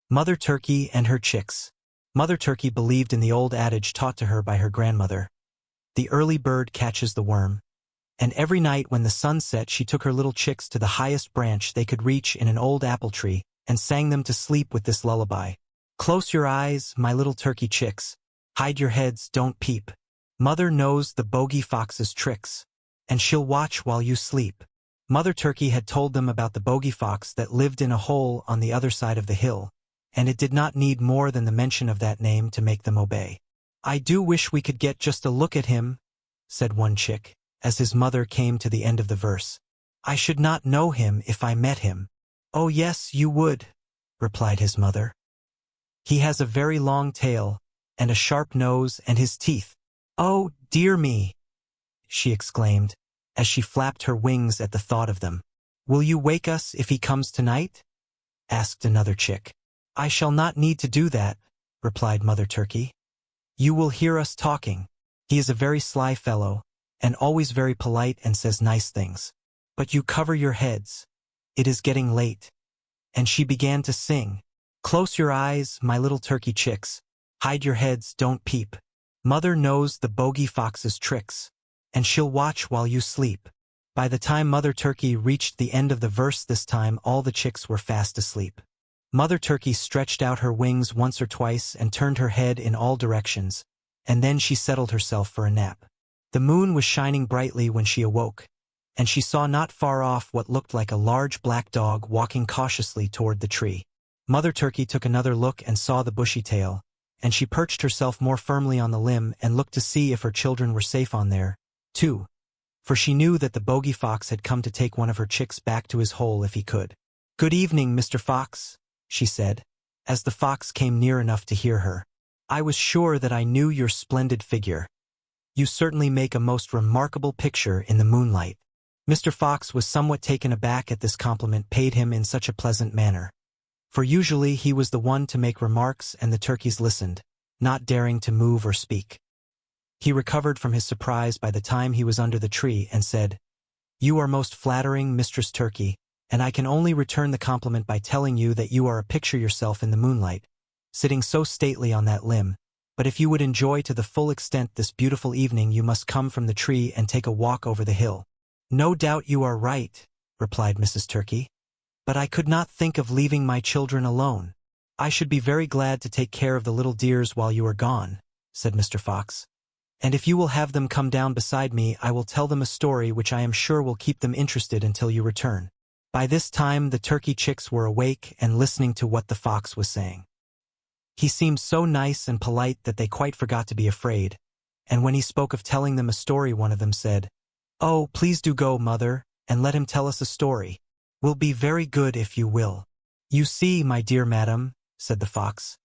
Mother Turkey and her chicks. Mother Turkey believed in the old adage taught to her by her grandmother. The early bird catches the worm. And every night when the sun set she took her little chicks to the highest branch they could reach in an old apple tree and sang them to sleep with this lullaby. Close your eyes, my little turkey chicks. Hide your heads, don't peep. Mother knows the bogey fox's tricks, and she'll watch while you sleep. Mother Turkey had told them about the bogey fox that lived in a hole on the other side of the hill, and it did not need more than the mention of that name to make them obey. I do wish we could get just a look at him, said one chick, as his mother came to the end of the verse. I should not know him if I met him. Oh yes, you would, replied his mother. He has a very long tail, and a sharp nose and his teeth. Oh, dear me, she exclaimed, as she flapped her wings at the thought of them. Will you wake us if he comes tonight? Asked another chick. I shall not need to do that, replied Mother Turkey. You will hear us talking. He is a very sly fellow, and always very polite and says nice things. But you cover your heads. It is getting late. And she began to sing. Close your eyes, my little turkey chicks. Hide your heads, don't peep. Mother knows the bogey fox's tricks, and she'll watch while you sleep. By the time Mother Turkey reached the end of the verse this time all the chicks were fast asleep. Mother Turkey stretched out her wings once or twice and turned her head in all directions, and then she settled herself for a nap. The moon was shining brightly when she awoke, and she saw not far off what looked like a large black dog walking cautiously toward the tree. Mother Turkey took another look and saw the bushy tail, and she perched herself more firmly on the limb and looked to see if her children were safe on there, too, for she knew that the bogey fox had come to take one of her chicks back to his hole if he could. Good evening, Mr. Fox, she said, as the fox came near enough to hear her. I was sure that I knew your splendid figure. You certainly make a most remarkable picture in the moonlight. Mr. Fox was somewhat taken aback at this compliment paid him in such a pleasant manner. For usually he was the one to make remarks and the turkeys listened, not daring to move or speak. He recovered from his surprise by the time he was under the tree and said, You are most flattering, Mistress Turkey, and I can only return the compliment by telling you that you are a picture yourself in the moonlight, sitting so stately on that limb. But if you would enjoy to the full extent this beautiful evening you must come from the tree and take a walk over the hill. No doubt you are right, replied Mrs. Turkey. But I could not think of leaving my children alone. I should be very glad to take care of the little dears while you are gone, said Mr. Fox. And if you will have them come down beside me, I will tell them a story which I am sure will keep them interested until you return. By this time the turkey chicks were awake and listening to what the fox was saying. He seemed so nice and polite that they quite forgot to be afraid, and when he spoke of telling them a story one of them said, Oh, please do go, Mother, and let him tell us a story. Will be very good if you will. You see, my dear madam, said the fox,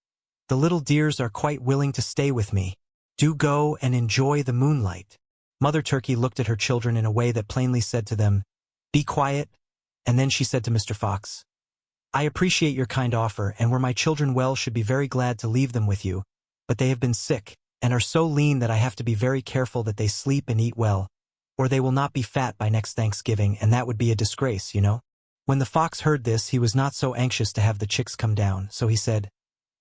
the little dears are quite willing to stay with me. Do go and enjoy the moonlight. Mother Turkey looked at her children in a way that plainly said to them, Be quiet, and then she said to Mr. Fox, I appreciate your kind offer, and were my children well should be very glad to leave them with you, but they have been sick, and are so lean that I have to be very careful that they sleep and eat well, or they will not be fat by next Thanksgiving, and that would be a disgrace, you know. When the fox heard this, he was not so anxious to have the chicks come down, so he said,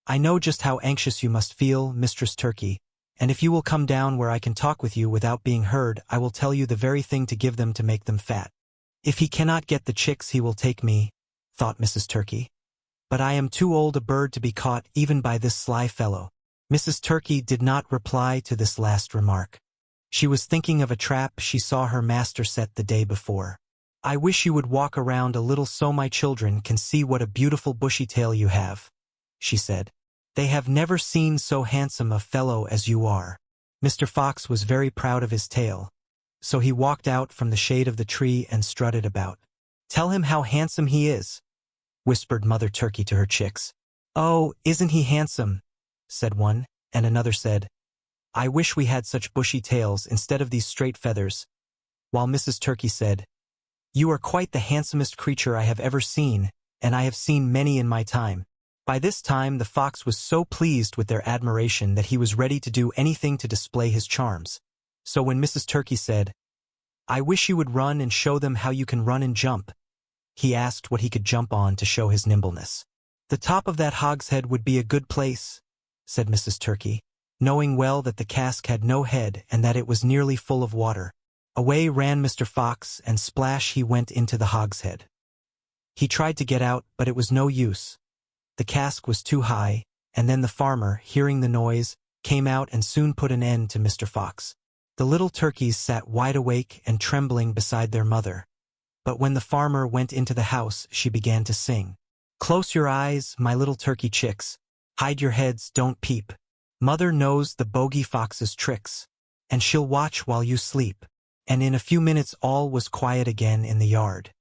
I know just how anxious you must feel, Mistress Turkey, and if you will come down where I can talk with you without being heard, I will tell you the very thing to give them to make them fat. If he cannot get the chicks he will take me, thought Mrs. Turkey. But I am too old a bird to be caught even by this sly fellow. Mrs. Turkey did not reply to this last remark. She was thinking of a trap she saw her master set the day before. I wish you would walk around a little so my children can see what a beautiful bushy tail you have, she said. They have never seen so handsome a fellow as you are. Mr. Fox was very proud of his tail, so he walked out from the shade of the tree and strutted about. Tell him how handsome he is, whispered Mother Turkey to her chicks. Oh, isn't he handsome, said one, and another said, I wish we had such bushy tails instead of these straight feathers, while Mrs. Turkey said, You are quite the handsomest creature I have ever seen, and I have seen many in my time. By this time the fox was so pleased with their admiration that he was ready to do anything to display his charms. So when Mrs. Turkey said, I wish you would run and show them how you can run and jump, he asked what he could jump on to show his nimbleness. "The top of that hogshead would be a good place," said Mrs. Turkey, knowing well that the cask had no head and that it was nearly full of water. Away ran Mr. Fox, and splash he went into the hogshead. He tried to get out, but it was no use. The cask was too high, and then the farmer, hearing the noise, came out and soon put an end to Mr. Fox. The little turkeys sat wide awake and trembling beside their mother. But when the farmer went into the house, she began to sing. "Close your eyes, my little turkey chicks. Hide your heads, don't peep. Mother knows the bogey fox's tricks, and she'll watch while you sleep." And in a few minutes all was quiet again in the yard.